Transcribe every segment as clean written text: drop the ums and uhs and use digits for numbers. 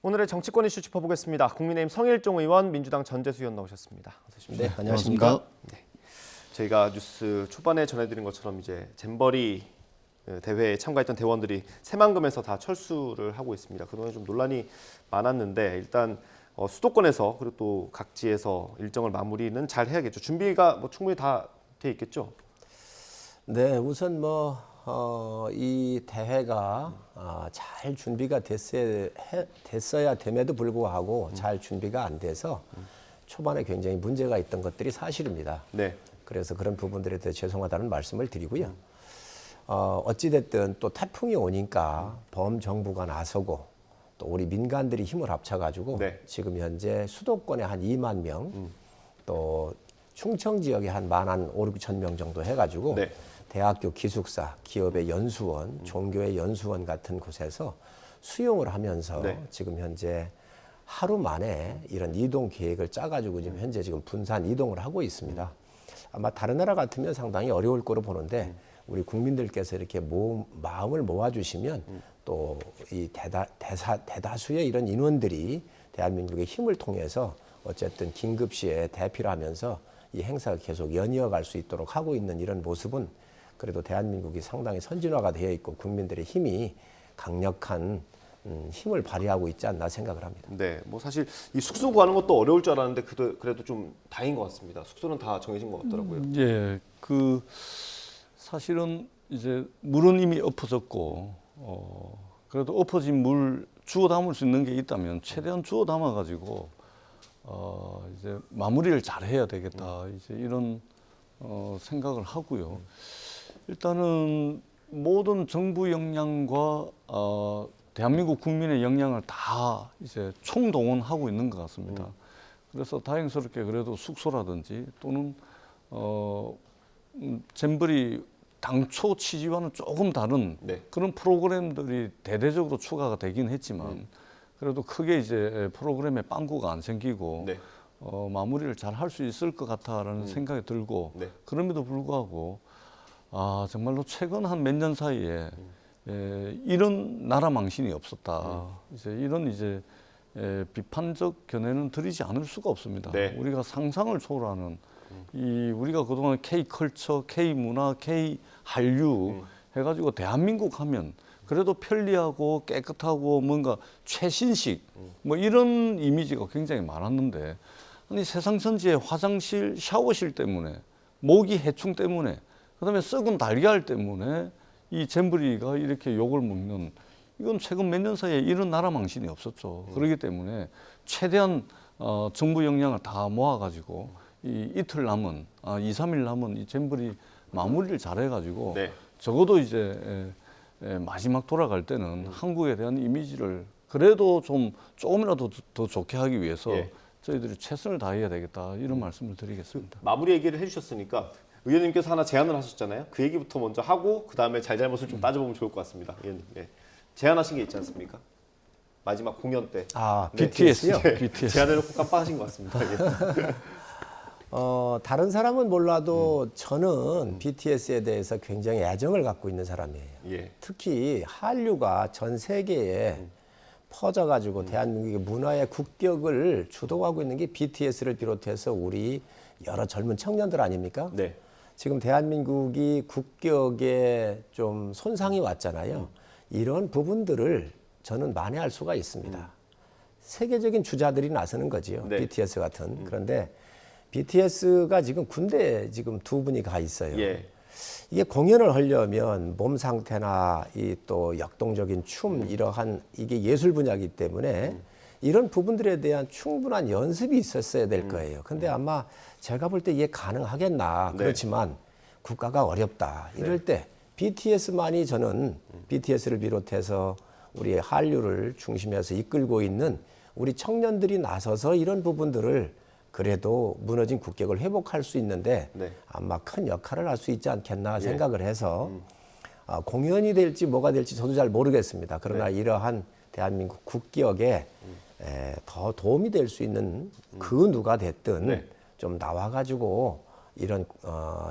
오늘의 정치권 이슈 짚어보겠습니다. 국민의힘 성일종 의원, 민주당 전재수 의원 나오셨습니다. 어서 오십시오. 네, 안녕하십니까. 네. 저희가 뉴스 초반에 전해드린 것처럼 이제 잼버리 대회에 참가했던 대원들이 새만금에서 다 철수를 하고 있습니다. 그동안 좀 논란이 많았는데 일단 수도권에서 그리고 또 각지에서 일정을 마무리는 잘 해야겠죠. 준비가 충분히 다 돼 있겠죠. 네, 우선 이 대회가 잘 준비가 됐어야 됨에도 불구하고 잘 준비가 안 돼서 초반에 굉장히 문제가 있던 것들이 사실입니다. 네. 그래서 그런 부분들에 대해 죄송하다는 말씀을 드리고요. 어찌됐든 또 태풍이 오니까 범정부가 나서고 또 우리 민간들이 힘을 합쳐가지고 네. 지금 현재 수도권에 한 2만 명, 또 충청 지역에 한 5, 6천 명 정도 해가지고 네. 대학교 기숙사, 기업의 연수원, 종교의 연수원 같은 곳에서 수용을 하면서 네. 지금 현재 하루 만에 이런 이동 계획을 짜가지고 지금 현재 분산 이동을 하고 있습니다. 아마 다른 나라 같으면 상당히 어려울 거로 보는데 우리 국민들께서 이렇게 마음을 모아주시면 또 이 대다수의 이런 인원들이 대한민국의 힘을 통해서 어쨌든 긴급시에 대피를 하면서 이 행사가 계속 연이어갈 수 있도록 하고 있는 이런 모습은 그래도 대한민국이 상당히 선진화가 되어 있고 국민들의 힘이 강력한 힘을 발휘하고 있지 않나 생각을 합니다. 네, 사실 이 숙소 구하는 것도 어려울 줄 알았는데 그래도 좀 다행인 것 같습니다. 숙소는 다 정해진 것 같더라고요. 예, 사실은 이제 물은 이미 엎어졌고 그래도 엎어진 물 주워 담을 수 있는 게 있다면 최대한 주워 담아 가지고 이제 마무리를 잘 해야 되겠다 이제 이런 생각을 하고요. 일단은 모든 정부 역량과 대한민국 국민의 역량을 다 이제 총동원하고 있는 것 같습니다. 그래서 다행스럽게 그래도 숙소라든지 또는 잼버리 당초 취지와는 조금 다른 네. 그런 프로그램들이 대대적으로 추가가 되긴 했지만 그래도 크게 이제 프로그램에 빵꾸가 안 생기고 네. 마무리를 잘 할 수 있을 것 같다라는 생각이 들고 네. 그럼에도 불구하고 정말로 최근 한 몇 년 사이에 이런 나라 망신이 없었다. 이런 비판적 견해는 드리지 않을 수가 없습니다. 네. 우리가 상상을 초월하는 우리가 그동안 K컬처, K문화, K한류 해가지고 대한민국 하면 그래도 편리하고 깨끗하고 뭔가 최신식 이런 이미지가 굉장히 많았는데 아니 세상 전체의 화장실, 샤워실 때문에 모기 해충 때문에 그다음에 썩은 달걀 때문에 이 잼버리가 이렇게 욕을 먹는 이건 최근 몇 년 사이에 이런 나라 망신이 없었죠. 그렇기 때문에 최대한 정부 역량을 다 모아가지고 이틀 남은 2, 3일 남은 이 잼버리 마무리를 잘해가지고 네. 적어도 이제 마지막 돌아갈 때는 한국에 대한 이미지를 그래도 조금이라도 더 좋게 하기 위해서 예. 저희들이 최선을 다해야 되겠다 이런 말씀을 드리겠습니다. 마무리 얘기를 해주셨으니까 의원님께서 하나 제안을 하셨잖아요. 그 얘기부터 먼저 하고 그 다음에 잘잘못을 좀 따져보면 좋을 것 같습니다. 의원님. 네. 제안하신 게 있지 않습니까? 마지막 공연 때. BTS요? 네. BTS. 제안해놓고 깜빡하신 것 같습니다. 예. 다른 사람은 몰라도 저는 BTS에 대해서 굉장히 애정을 갖고 있는 사람이에요. 예. 특히 한류가 전 세계에 퍼져가지고 대한민국의 문화의 국격을 주도하고 있는 게 BTS를 비롯해서 우리 여러 젊은 청년들 아닙니까? 네. 지금 대한민국이 국격에 좀 손상이 왔잖아요. 이런 부분들을 저는 만회할 수가 있습니다. 세계적인 주자들이 나서는 거지요. 네. BTS 같은. 그런데 BTS가 지금 군대에 지금 두 분이 가 있어요. 예. 이게 공연을 하려면 몸 상태나 이 또 역동적인 춤 이러한 이게 예술 분야이기 때문에 이런 부분들에 대한 충분한 연습이 있었어야 될 거예요. 근데 아마 제가 볼 때 이게 가능하겠나. 네. 그렇지만 국가가 어렵다. 이럴 때 BTS만이 저는 BTS를 비롯해서 우리 한류를 중심에서 이끌고 있는 우리 청년들이 나서서 이런 부분들을 그래도 무너진 국격을 회복할 수 있는데 네. 아마 큰 역할을 할 수 있지 않겠나 생각을 해서 공연이 될지 뭐가 될지 저도 잘 모르겠습니다. 그러나 이러한 대한민국 국격에 더 도움이 될 수 있는 그 누가 됐든 좀 나와가지고 이런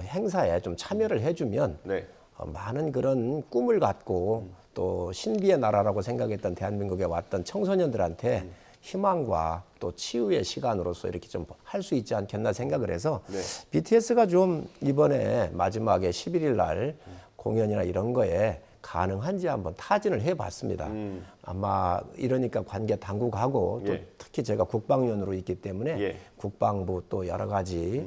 행사에 좀 참여를 해주면 네. 많은 그런 꿈을 갖고 또 신비의 나라라고 생각했던 대한민국에 왔던 청소년들한테 희망과 또 치유의 시간으로서 이렇게 좀 할 수 있지 않겠나 생각을 해서 네. BTS가 좀 이번에 마지막에 11일 날 공연이나 이런 거에 가능한지 한번 타진을 해봤습니다. 아마 이러니까 관계 당국하고 또 예. 특히 제가 국방위원으로 있기 때문에 예. 국방부 또 여러 가지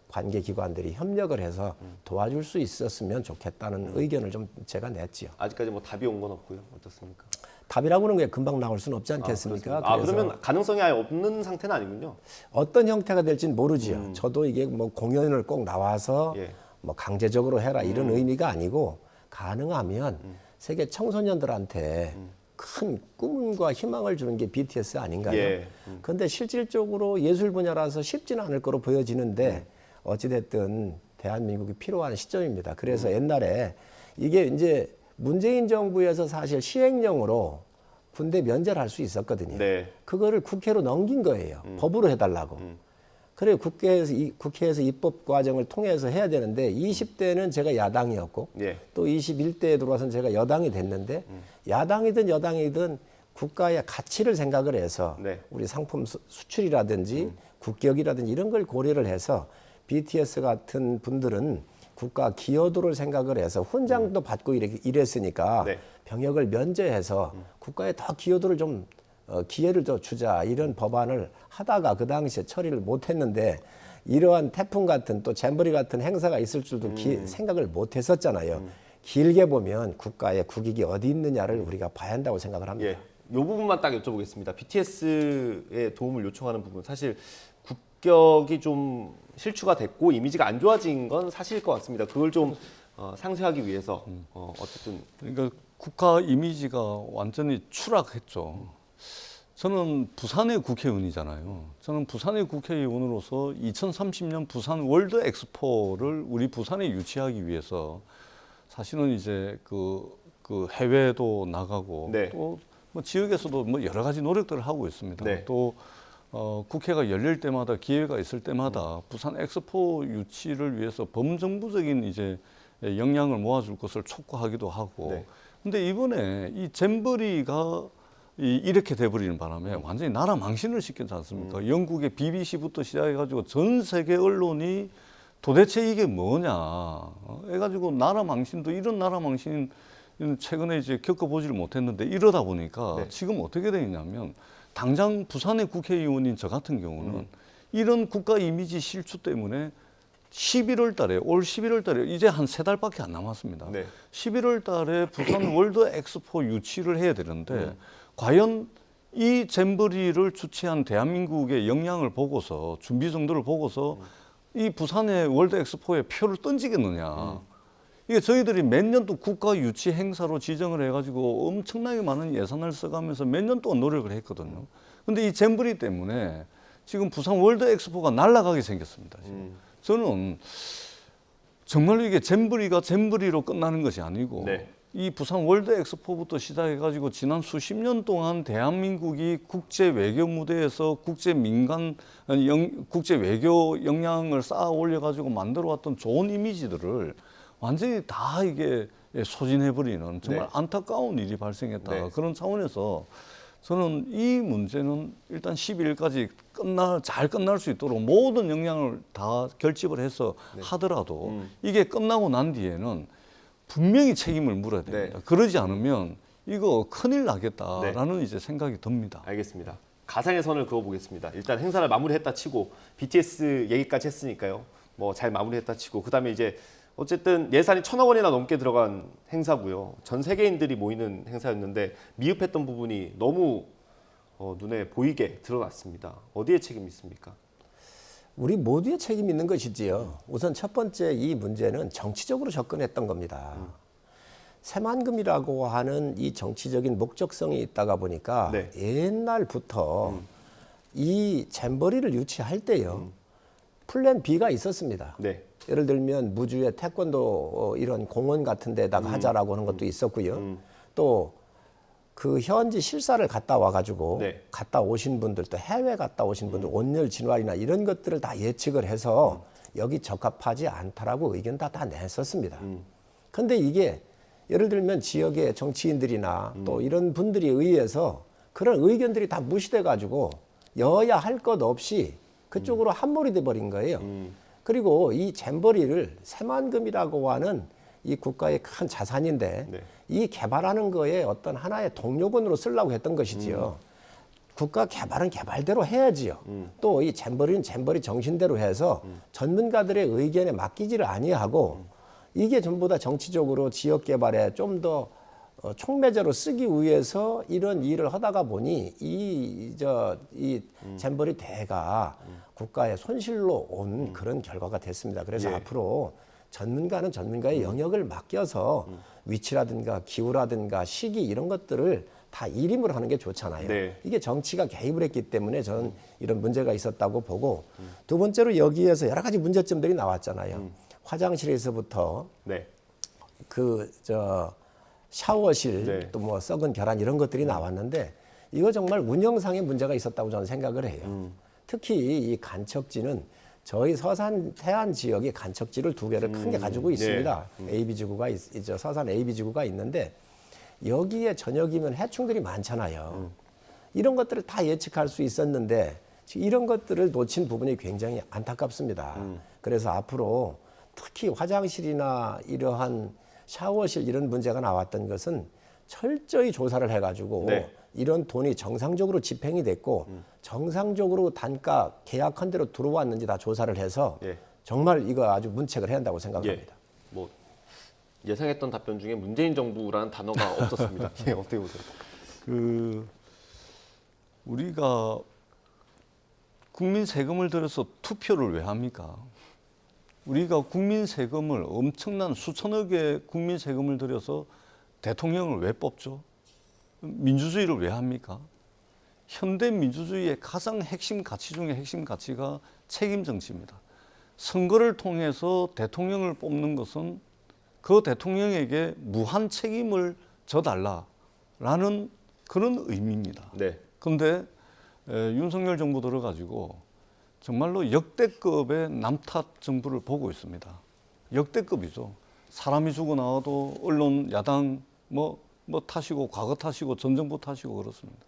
관계기관들이 협력을 해서 도와줄 수 있었으면 좋겠다는 의견을 좀 제가 냈지요. 아직까지 뭐 답이 온 건 없고요. 어떻습니까? 답이라고는 게 금방 나올 수는 없지 않겠습니까? 그래서 그러면 가능성이 아예 없는 상태는 아니군요. 어떤 형태가 될지는 모르지요. 저도 이게 뭐 공연을 꼭 나와서 예. 뭐 강제적으로 해라 이런 의미가 아니고 가능하면 세계 청소년들한테 큰 꿈과 희망을 주는 게 BTS 아닌가요? 예. 그런데 실질적으로 예술 분야라서 쉽지는 않을 거로 보여지는데 어찌됐든 대한민국이 필요한 시점입니다. 그래서 옛날에 이게 이제 문재인 정부에서 사실 시행령으로 군대 면제를 할 수 있었거든요. 네. 그거를 국회로 넘긴 거예요. 법으로 해달라고. 그래 국회에서 입법 과정을 통해서 해야 되는데 20대는 제가 야당이었고 예. 또 21대에 들어와서는 제가 여당이 됐는데 야당이든 여당이든 국가의 가치를 생각을 해서 네. 우리 상품 수출이라든지 국격이라든지 이런 걸 고려를 해서 BTS 같은 분들은 국가 기여도를 생각을 해서 훈장도 받고 이랬으니까 네. 병역을 면제해서 국가에 더 기여도를 좀 기회를 더 주자 이런 법안을 하다가 그 당시에 처리를 못했는데 이러한 태풍 같은 또 잼버리 같은 행사가 있을 줄도 생각을 못했었잖아요. 길게 보면 국가의 국익이 어디 있느냐를 우리가 봐야 한다고 생각을 합니다. 예. 이 부분만 딱 여쭤보겠습니다. BTS의 도움을 요청하는 부분, 사실 국격이 좀 실추가 됐고 이미지가 안 좋아진 건 사실일 것 같습니다. 그걸 좀 상쇄하기 위해서 어쨌든 그러니까 국가 이미지가 완전히 추락했죠. 저는 부산의 국회의원이잖아요. 저는 부산의 국회의원으로서 2030년 부산 월드 엑스포를 우리 부산에 유치하기 위해서 사실은 이제 그 해외도 나가고 네. 또 뭐 지역에서도 뭐 여러 가지 노력들을 하고 있습니다. 네. 또 국회가 열릴 때마다 기회가 있을 때마다 부산 엑스포 유치를 위해서 범정부적인 이제 역량을 모아줄 것을 촉구하기도 하고. 네. 근데 이번에 이 잼버리가 이렇게 돼버리는 바람에 완전히 나라 망신을 시켰지 않습니까? 영국의 BBC부터 시작해가지고 전 세계 언론이 도대체 이게 뭐냐 해가지고 나라 망신도 이런 나라 망신 최근에 이제 겪어보지를 못했는데 이러다 보니까 네. 지금 어떻게 되냐면 당장 부산의 국회의원인 저 같은 경우는 이런 국가 이미지 실추 때문에 11월 달에 올 11월 달에 이제 한 3달밖에 안 남았습니다. 네. 11월 달에 부산 월드 엑스포 유치를 해야 되는데 과연 이 잼버리를 주최한 대한민국의 역량을 보고서 준비 정도를 보고서 이 부산의 월드 엑스포에 표를 던지겠느냐. 이게 저희들이 몇 년도 국가 유치 행사로 지정을 해가지고 엄청나게 많은 예산을 써가면서 몇 년 동안 노력을 했거든요. 근데 이 잼버리 때문에 지금 부산 월드 엑스포가 날아가게 생겼습니다. 지금. 저는 정말로 이게 잼버리가 잼버리로 끝나는 것이 아니고 네. 이 부산 월드 엑스포부터 시작해가지고 지난 수십 년 동안 대한민국이 국제 외교 무대에서 국제 외교 역량을 쌓아 올려가지고 만들어왔던 좋은 이미지들을 완전히 다 이게 소진해버리는 정말 네. 안타까운 일이 발생했다. 네. 그런 차원에서 저는 이 문제는 일단 12일까지 잘 끝날 수 있도록 모든 역량을 다 결집을 해서 하더라도 이게 끝나고 난 뒤에는 분명히 책임을 물어야 됩니다. 네. 그러지 않으면 이거 큰일 나겠다라는 이제 생각이 듭니다. 알겠습니다. 가상의 선을 그어보겠습니다. 일단 행사를 마무리했다 치고 BTS 얘기까지 했으니까요. 뭐 잘 마무리했다 치고 그다음에 이제 어쨌든 예산이 1,000억 원이나 넘게 들어간 행사고요. 전 세계인들이 모이는 행사였는데 미흡했던 부분이 너무 눈에 보이게 드러났습니다. 어디에 책임이 있습니까? 우리 모두의 책임이 있는 것이지요. 우선 첫 번째 이 문제는 정치적으로 접근했던 겁니다. 새만금이라고 하는 이 정치적인 목적성이 있다가 보니까 네. 옛날부터 이 잼버리를 유치할 때요. 플랜 B가 있었습니다. 네. 예를 들면 무주의 태권도 이런 공원 같은 데다가 하자라고 하는 것도 있었고요. 또 그 현지 실사를 갔다 와가지고 네. 갔다 오신 분들 또 해외 갔다 오신 분들 온열 진화이나 이런 것들을 다 예측을 해서 여기 적합하지 않다라고 의견 다 냈었습니다. 근데 이게 예를 들면 지역의 정치인들이나 또 이런 분들에 의해서 그런 의견들이 다 무시돼 가지고 여야 할 것 없이 그쪽으로 함몰이 돼 버린 거예요. 그리고 이 잼버리를 새만금이라고 하는 이 국가의 큰 자산인데 네. 이 개발하는 거에 어떤 하나의 동력원으로 쓰려고 했던 것이지요. 국가 개발은 개발대로 해야지요. 또 이 잼버리는 잼버리 정신대로 해서 전문가들의 의견에 맡기지를 아니하고 이게 전부 다 정치적으로 지역 개발에 좀 더 촉매제로 쓰기 위해서 이런 일을 하다가 보니 이 잼버리 대가 국가의 손실로 온 그런 결과가 됐습니다. 그래서 예. 앞으로 전문가는 전문가의 영역을 맡겨서 위치라든가 기후라든가 시기 이런 것들을 다 일임을 하는 게 좋잖아요. 네. 이게 정치가 개입을 했기 때문에 저는 이런 문제가 있었다고 보고 두 번째로 여기에서 여러 가지 문제점들이 나왔잖아요. 화장실에서부터 네. 샤워실 네. 또 뭐 썩은 계란 이런 것들이 나왔는데 이거 정말 운영상의 문제가 있었다고 저는 생각을 해요. 특히 이 간척지는 저희 서산 해안 지역이 간척지를 두 개를 큰 게 가지고 있습니다. AB 지구가 서산 AB 지구가 있는데 여기에 저녁이면 해충들이 많잖아요. 이런 것들을 다 예측할 수 있었는데 이런 것들을 놓친 부분이 굉장히 안타깝습니다. 그래서 앞으로 특히 화장실이나 이러한 샤워실 이런 문제가 나왔던 것은 철저히 조사를 해가지고 네. 이런 돈이 정상적으로 집행이 됐고 정상적으로 단가 계약한 대로 들어왔는지 다 조사를 해서 예. 정말 이거 아주 문책을 해야 한다고 생각합니다. 예. 뭐 예상했던 답변 중에 문재인 정부라는 단어가 없었습니다. 예, 어떻게 보세요? 우리가 국민 세금을 들여서 투표를 왜 합니까? 우리가 국민 세금을 엄청난 수천억의 국민 세금을 들여서 대통령을 왜 뽑죠? 민주주의를 왜 합니까? 현대 민주주의의 가장 핵심 가치 중에 핵심 가치가 책임 정치입니다. 선거를 통해서 대통령을 뽑는 것은 그 대통령에게 무한 책임을 져달라라는 그런 의미입니다. 네. 그런데 윤석열 정부 들어가지고 정말로 역대급의 남탓 정부를 보고 있습니다. 역대급이죠. 사람이 죽어 나와도 언론 야당 뭐 탓이고 과거 탓이고 전 정부 탓이고 그렇습니다.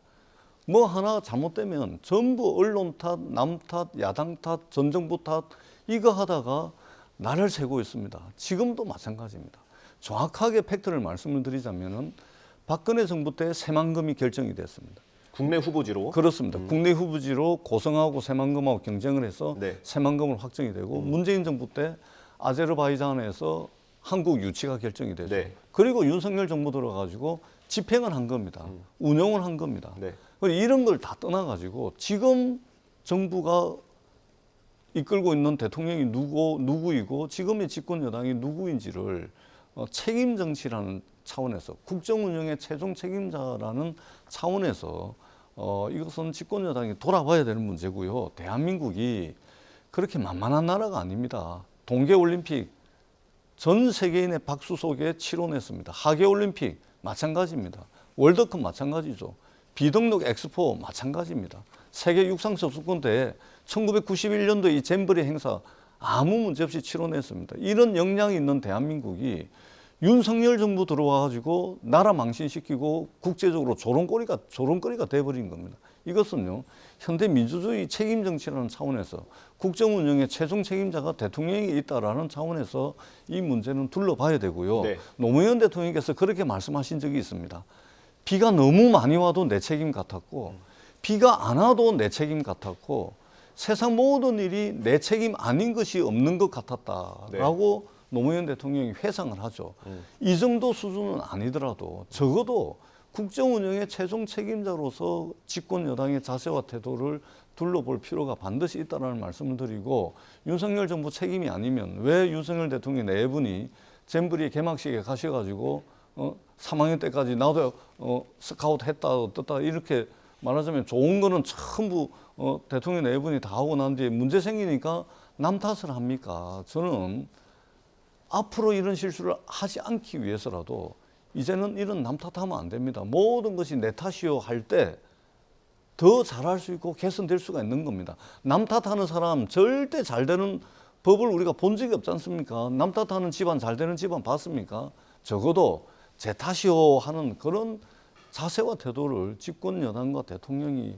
뭐 하나 잘못되면 전부 언론 탓, 남 탓, 야당 탓, 전 정부 탓 이거 하다가 날을 새고 있습니다. 지금도 마찬가지입니다. 정확하게 팩트를 말씀을 드리자면은 박근혜 정부 때 새만금이 결정이 됐습니다. 국내 후보지로. 그렇습니다. 국내 후보지로 고성하고 새만금하고 경쟁을 해서 네. 새만금으로 확정이 되고 문재인 정부 때 아제르바이잔에서 한국 유치가 결정이 되죠. 네. 그리고 윤석열 정부 들어가지고 집행을 한 겁니다. 운영을 한 겁니다. 네. 이런 걸 다 떠나가지고 지금 정부가 이끌고 있는 대통령이 누구이고 지금의 집권 여당이 누구인지를 책임 정치라는 차원에서 국정 운영의 최종 책임자라는 차원에서 이것은 집권 여당이 돌아봐야 되는 문제고요. 대한민국이 그렇게 만만한 나라가 아닙니다. 동계올림픽 전 세계인의 박수 속에 치러냈습니다. 하계올림픽 마찬가지입니다. 월드컵 마찬가지죠. 비등록 엑스포 마찬가지입니다. 세계 육상 선수권 대회 1991년도 이 잼버리 행사 아무 문제 없이 치러냈습니다. 이런 역량이 있는 대한민국이 윤석열 정부 들어와가지고 나라 망신시키고 국제적으로 조롱거리가 돼버린 겁니다. 이것은요 현대 민주주의 책임 정치라는 차원에서 국정 운영의 최종 책임자가 대통령이 있다라는 차원에서 이 문제는 둘러봐야 되고요. 네. 노무현 대통령께서 그렇게 말씀하신 적이 있습니다. 비가 너무 많이 와도 내 책임 같았고 비가 안 와도 내 책임 같았고 세상 모든 일이 내 책임 아닌 것이 없는 것 같았다라고 노무현 대통령이 회상을 하죠. 이 정도 수준은 아니더라도 적어도 국정 운영의 최종 책임자로서 집권 여당의 자세와 태도를 둘러볼 필요가 반드시 있다는 말씀을 드리고 윤석열 정부 책임이 아니면 왜 윤석열 대통령 네 분이 잼버리 개막식에 가셔가지고 3학년 때까지 나도 스카우트 했다 어떻다 이렇게 말하자면 좋은 거는 전부 대통령 네 분이 다 하고 난 뒤에 문제 생기니까 남 탓을 합니까? 저는 앞으로 이런 실수를 하지 않기 위해서라도 이제는 이런 남 탓하면 안 됩니다. 모든 것이 내 탓이요 할 때 더 잘할 수 있고 개선될 수가 있는 겁니다. 남 탓하는 사람 절대 잘 되는 법을 우리가 본 적이 없지 않습니까? 남 탓하는 집안 잘 되는 집안 봤습니까? 적어도 제 탓이요 하는 그런 자세와 태도를 집권 여당과 대통령이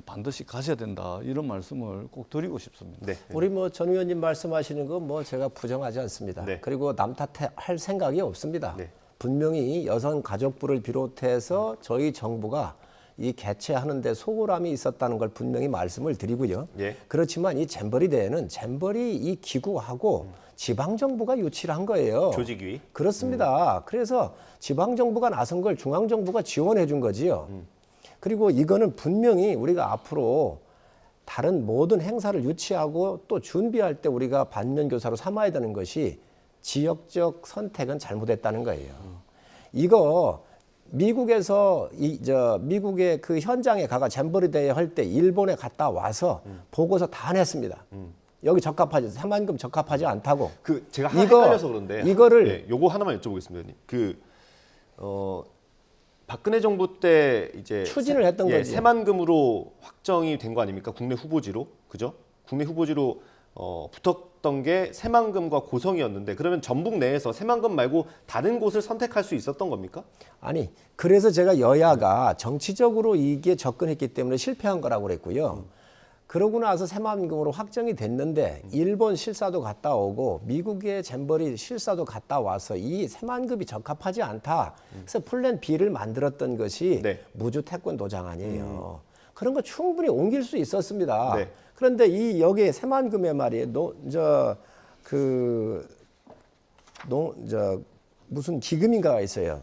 반드시 가져야 된다 이런 말씀을 꼭 드리고 싶습니다. 네. 우리 뭐 전 의원님 말씀하시는 거 뭐 제가 부정하지 않습니다. 네. 그리고 남 탓할 생각이 없습니다. 네. 분명히 여성가족부를 비롯해서 저희 정부가 이 개최하는 데 소홀함이 있었다는 걸 분명히 말씀을 드리고요. 예. 그렇지만 이 잼버리 대회는 잼버리 이 기구하고 지방정부가 유치를 한 거예요. 조직위. 그렇습니다. 그래서 지방정부가 나선 걸 중앙정부가 지원해 준 거지요. 그리고 이거는 분명히 우리가 앞으로 다른 모든 행사를 유치하고 또 준비할 때 우리가 반면교사로 삼아야 되는 것이 지역적 선택은 잘못했다는 거예요. 이거 미국에서 미국의 그 현장에 가가 잼버리 대회 할 때 일본에 갔다 와서 보고서 다 냈습니다. 여기 적합하지 새만금 적합하지 않다고. 그 제가 하나 이거- 헷갈려서 그런데 이거를 네, 요거 하나만 여쭤보겠습니다, 의원님. 박근혜 정부 때 이제 추진을 했던 거지. 새만금으로 확정이 된 거 아닙니까? 국내 후보지로, 그죠? 국내 후보지로 붙었던 게 새만금과 고성이었는데 그러면 전북 내에서 새만금 말고 다른 곳을 선택할 수 있었던 겁니까? 아니 그래서 제가 여야가 정치적으로 이게 접근했기 때문에 실패한 거라고 그랬고요. 그러고 나서 새만금으로 확정이 됐는데 일본 실사도 갔다 오고 미국의 잼버리 실사도 갔다 와서 이 새만금이 적합하지 않다. 그래서 플랜 B를 만들었던 것이 네. 무주 태권도장 아니에요. 그런 거 충분히 옮길 수 있었습니다. 네. 그런데 이 여기에 새만금에 말이에요. 무슨 기금인가가 있어요.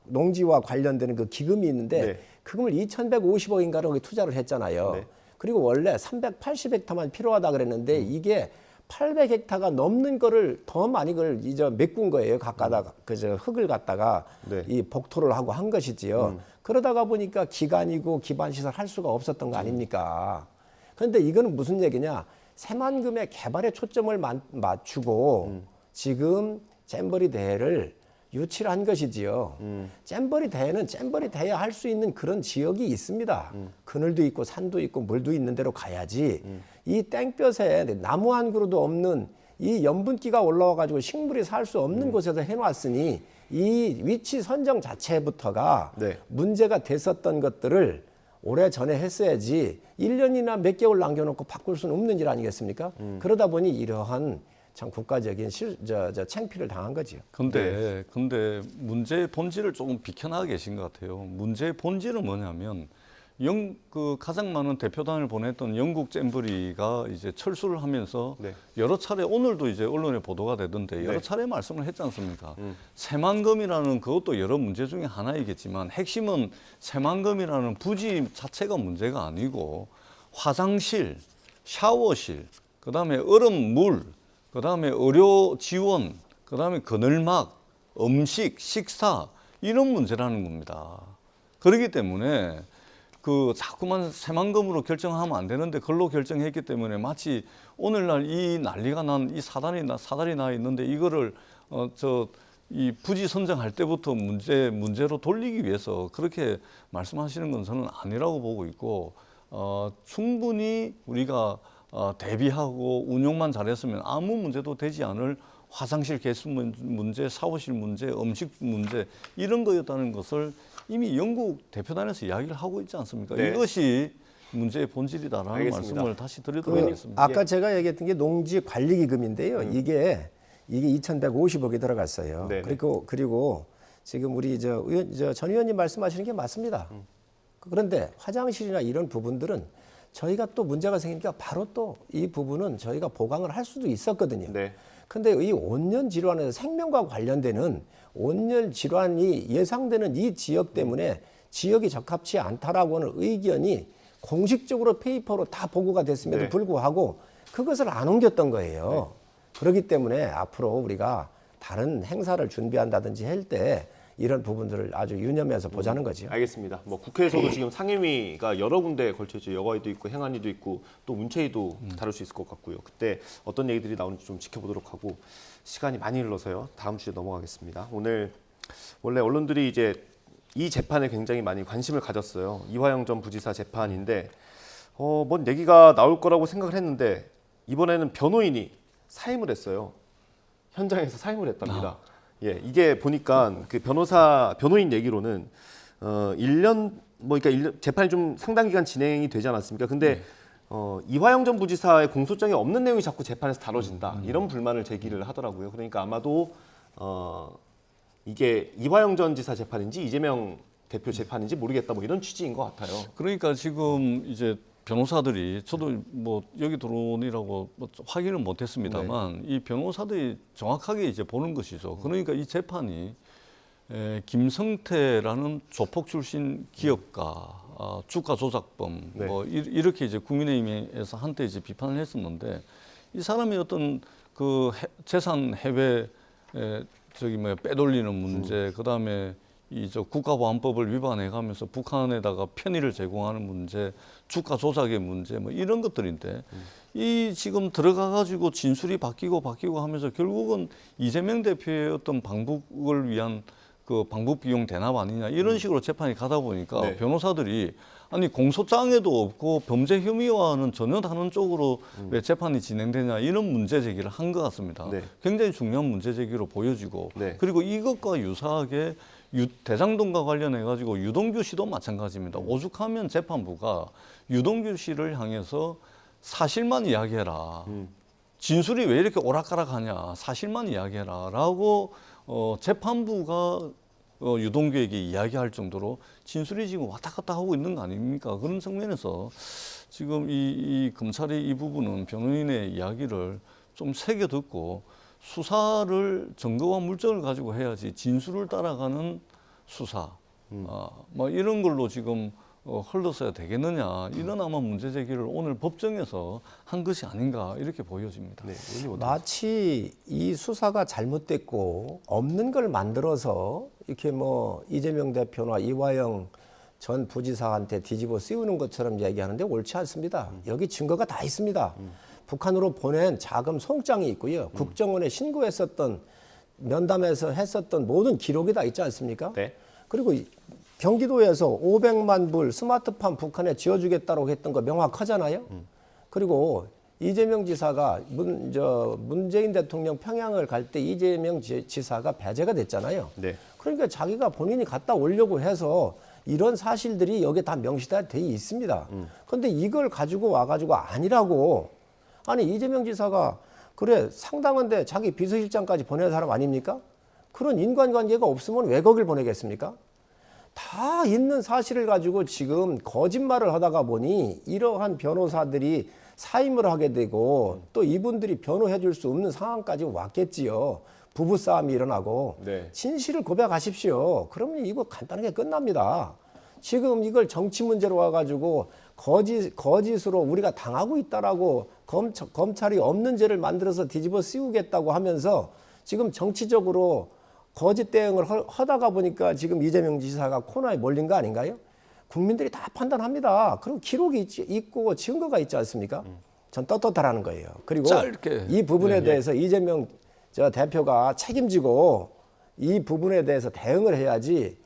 농지와 관련되는 그 기금이 있는데 네. 그걸 2,150억인가를 거기 투자를 했잖아요. 네. 그리고 원래 380헥타만 필요하다 그랬는데 이게 800헥타가 넘는 거를 더 많이 그걸 이제 메꾼 거예요. 갖다가 그저 흙을 갖다가 네. 이 복토를 하고 한 것이지요. 그러다가 보니까 기간이고 기반 시설 할 수가 없었던 거 아닙니까? 그런데 이거는 무슨 얘기냐? 새만금의 개발에 초점을 맞추고 지금 잼버리 대회를 유치를 한 것이지요. 잼버리 대회는 잼버리 대회 할 수 있는 그런 지역이 있습니다. 그늘도 있고 산도 있고 물도 있는 데로 가야지. 이 땡볕에 나무 한 그루도 없는 이 염분기가 올라와 가지고 식물이 살 수 없는 곳에서 해놨으니 이 위치 선정 자체부터가 네. 문제가 됐었던 것들을 오래 전에 했어야지 1년이나 몇 개월 남겨놓고 바꿀 수는 없는 일 아니겠습니까? 그러다 보니 이러한 참 국가적인 창피를 당한 거지요. 근데 문제의 본질을 조금 비켜나가 계신 것 같아요. 문제의 본질은 뭐냐면 그 가장 많은 대표단을 보냈던 영국 잼버리가 이제 철수를 하면서 네. 여러 차례 오늘도 이제 언론에 보도가 되던데 여러 네. 차례 말씀을 했지 않습니까? 새만금이라는 그것도 여러 문제 중에 하나이겠지만 핵심은 새만금이라는 부지 자체가 문제가 아니고 화장실, 샤워실, 그다음에 얼음 물, 그다음에 의료 지원, 그다음에 그늘막, 음식, 식사 이런 문제라는 겁니다. 그렇기 때문에 그 자꾸만 새만금으로 결정하면 안 되는데 그걸로 결정했기 때문에 마치 오늘날 이 난리가 난 이 사달이 나 있는데 이거를 이 부지 선정할 때부터 문제로 돌리기 위해서 그렇게 말씀하시는 건 저는 아니라고 보고 있고 충분히 우리가 대비하고 운용만 잘했으면 아무 문제도 되지 않을 화장실 개수 문제, 샤워실 문제, 음식 문제 이런 거였다는 것을 이미 영국 대표단에서 이야기를 하고 있지 않습니까? 네. 이것이 문제의 본질이다라는 알겠습니다. 말씀을 다시 드리도록 하겠습니다. 아까 제가 얘기했던 게 농지관리기금인데요. 이게 2,150억이 들어갔어요. 네네. 그리고 지금 우리 전 의원님 말씀하시는 게 맞습니다. 그런데 화장실이나 이런 부분들은 저희가 또 문제가 생기니까 바로 또 이 부분은 저희가 보강을 할 수도 있었거든요. 네. 근데 이 온열 질환에서 생명과 관련되는 온열 질환이 예상되는 이 지역 때문에 지역이 적합치 않다라고 하는 의견이 공식적으로 페이퍼로 다 보고가 됐음에도 네. 불구하고 그것을 안 옮겼던 거예요. 그렇기 때문에 앞으로 우리가 다른 행사를 준비한다든지 할 때 이런 부분들을 아주 유념해서 보자는 거죠. 알겠습니다. 뭐 국회에서도 지금 상임위가 여러 군데에 걸쳐져 여가위도 있고 행안위도 있고 또 문체위도 다룰 수 있을 것 같고요. 그때 어떤 얘기들이 나오는지 좀 지켜보도록 하고 시간이 많이 흘러서요. 다음 주에 넘어가겠습니다. 오늘 원래 언론들이 이제 이 재판에 굉장히 많이 관심을 가졌어요. 이화영 전 부지사 재판인데 뭔 얘기가 나올 거라고 생각을 했는데 이번에는 변호인이 사임을 했어요. 현장에서 사임을 했답니다. 예, 이게 보니까 그 변호인 얘기로는 1년 뭐 그러니까 재판이 좀 상당 기간 진행이 되지 않았습니까? 근데 이화영 전 부지사의 공소장에 없는 내용이 자꾸 재판에서 다뤄진다. 이런 불만을 제기를 하더라고요. 그러니까 아마도 이게 이화영 전 지사 재판인지 이재명 대표 재판인지 모르겠다. 뭐 이런 취지인 것 같아요. 그러니까 지금 이제 변호사들이 저도 뭐 여기 들어오느라고 뭐 확인을 못했습니다만 이 변호사들이 정확하게 이제 보는 것이죠. 그러니까 이 재판이 김성태라는 조폭 출신 기업가 주가 조작범 네. 뭐 이렇게 이제 국민의힘에서 한때 이제 비판을 했었는데 이 사람이 어떤 그 재산 해외 저기 뭐 빼돌리는 문제 그다음에 이 저 국가보안법을 위반해가면서 북한에다가 편의를 제공하는 문제, 주가 조작의 문제 뭐 이런 것들인데 이 지금 들어가가지고 진술이 바뀌고 하면서 결국은 이재명 대표의 어떤 방북을 위한 그 방북 비용 대납 아니냐 이런 식으로 재판이 가다 보니까 네. 변호사들이 아니 공소장에도 없고 범죄 혐의와는 전혀 다른 쪽으로 왜 재판이 진행되냐 이런 문제 제기를 한 것 같습니다. 네. 굉장히 중요한 문제 제기로 보여지고 네. 그리고 이것과 유사하게 대장동과 관련해 가지고 유동규 씨도 마찬가지입니다. 오죽하면 재판부가 유동규 씨를 향해서 사실만 이야기해라. 진술이 왜 이렇게 오락가락하냐. 사실만 이야기해라라고 재판부가 유동규에게 이야기할 정도로 진술이 지금 왔다 갔다 하고 있는 거 아닙니까? 그런 측면에서 지금 이 검찰이 이 부분은 변호인의 이야기를 좀 새겨 듣고 수사를 증거와 물증을 가지고 해야지 진술을 따라가는 수사 뭐 이런 걸로 지금 흘러서야 되겠느냐 이런 아마 문제 제기를 오늘 법정에서 한 것이 아닌가 이렇게 보여집니다. 네, 의원님 어떠세요? 마치 이 수사가 잘못됐고 없는 걸 만들어서 이렇게 뭐 이재명 대표나 이화영 전 부지사한테 뒤집어 씌우는 것처럼 얘기하는데 옳지 않습니다. 여기 증거가 다 있습니다. 북한으로 보낸 자금 송장이 있고요. 국정원에 신고했었던 면담에서 했었던 모든 기록이 다 있지 않습니까? 네. 그리고 경기도에서 500만 불 스마트팜 북한에 지어주겠다고 했던 거 명확하잖아요. 그리고 이재명 지사가 문재인 대통령 평양을 갈 때 이재명 지사가 배제가 됐잖아요. 네. 그러니까 자기가 본인이 갔다 오려고 해서 이런 사실들이 여기에 다 명시돼 있습니다. 그런데 이걸 가지고 와가지고 아니라고 아니 이재명 지사가 그래 상당한데 자기 비서실장까지 보낸 사람 아닙니까? 그런 인간관계가 없으면 왜 거길 보내겠습니까? 다 있는 사실을 가지고 지금 거짓말을 하다가 보니 이러한 변호사들이 사임을 하게 되고 또 이분들이 변호해 줄 수 없는 상황까지 왔겠지요. 부부싸움이 일어나고 네. 진실을 고백하십시오. 그러면 이거 간단하게 끝납니다. 지금 이걸 정치 문제로 와가지고 거짓으로 우리가 당하고 있다라고 검찰이 없는 죄를 만들어서 뒤집어 씌우겠다고 하면서 지금 정치적으로 거짓 대응을 하다가 보니까 지금 이재명 지사가 코너에 몰린 거 아닌가요? 국민들이 다 판단합니다. 그리고 기록이 있고 증거가 있지 않습니까? 전 떳떳하라는 거예요. 그리고 짧게. 이 부분에 네, 대해서 이재명 대표가 책임지고 이 부분에 대해서 대응을 해야지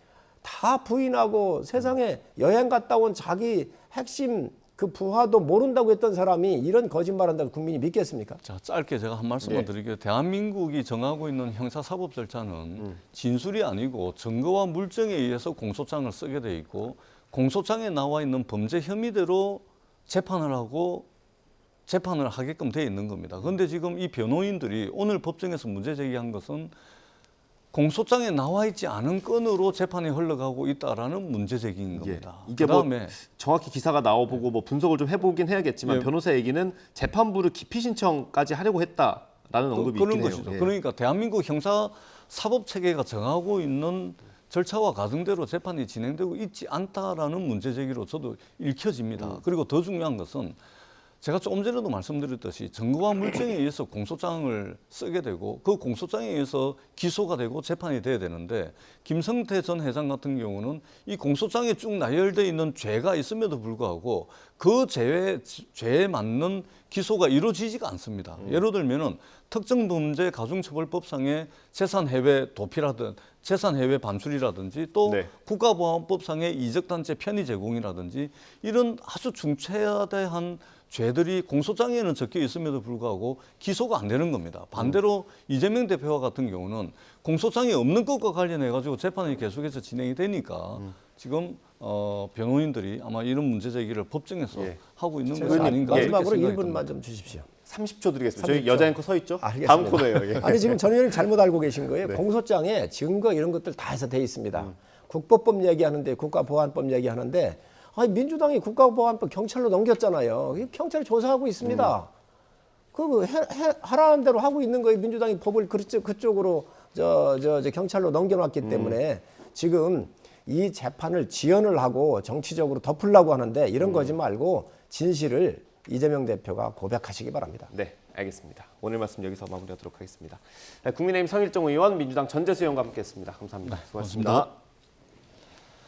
다 부인하고 세상에 여행 갔다 온 자기 핵심 그 부하도 모른다고 했던 사람이 이런 거짓말한다고 국민이 믿겠습니까? 자, 짧게 제가 한 말씀만 네. 드릴게요. 대한민국이 정하고 있는 형사사법 절차는 진술이 아니고 증거와 물증에 의해서 공소장을 쓰게 돼 있고 공소장에 나와 있는 범죄 혐의대로 재판을 하고 재판을 하게끔 돼 있는 겁니다. 그런데 지금 이 변호인들이 오늘 법정에서 문제 제기한 것은 공소장에 나와 있지 않은 건으로 재판이 흘러가고 있다라는 문제 제기인 겁니다. 예, 이게 뭐 그다음에 정확히 기사가 나와보고 뭐 분석을 좀 해보긴 해야겠지만 예. 변호사 얘기는 재판부를 기피 신청까지 하려고 했다라는 언급이 그런 있긴 것이죠. 해요. 예. 그러니까 대한민국 형사 사법 체계가 정하고 있는 절차와 과정대로 재판이 진행되고 있지 않다라는 문제 제기로 저도 읽혀집니다. 그리고 더 중요한 것은 제가 조금 전에도 말씀드렸듯이 증거와 물증에 의해서 공소장을 쓰게 되고 그 공소장에 의해서 기소가 되고 재판이 돼야 되는데 김성태 전 회장 같은 경우는 이 공소장에 쭉 나열되어 있는 죄가 있음에도 불구하고 그 죄에 맞는 기소가 이루어지지가 않습니다. 예를 들면은 특정범죄 가중처벌법상의 재산 해외 도피라든 재산 해외 반출이라든지 또 네. 국가보안법상의 이적단체 편의 제공이라든지 이런 아주 중차대한 죄들이 공소장에는 적혀 있음에도 불구하고 기소가 안 되는 겁니다. 반대로 이재명 대표와 같은 경우는 공소장에 없는 것과 관련해 가지고 재판이 계속해서 진행이 되니까 지금 변호인들이 아마 이런 문제 제기를 법정에서 예. 하고 있는 것이 제가 아닌가 이렇게 마지막으로 생각이 1분만 듭니다. 좀 주십시오. 30초 드리겠습니다. 저희 30초. 여자 앵커 서 있죠? 알겠습니다. 다음 코너예요. 예. 아니 지금 전 의원님 잘못 알고 계신 거예요. 네. 공소장에 증거 이런 것들 다 해서 돼 있습니다. 국보법 얘기하는데 국가보안법 얘기하는데 아니 민주당이 국가보안법 경찰로 넘겼잖아요. 경찰이 조사하고 있습니다. 하라는 대로 하고 있는 거예요. 민주당이 법을 그쪽으로 저 경찰로 넘겨놨기 때문에 지금 이 재판을 지연을 하고 정치적으로 덮으려고 하는데 이런 거지 말고 진실을 이재명 대표가 고백하시기 바랍니다. 네, 알겠습니다. 오늘 말씀 여기서 마무리하도록 하겠습니다. 국민의힘 성일정 의원, 민주당 전재수 의원과 함께했습니다. 감사합니다. 수고하셨습니다. 고맙습니다.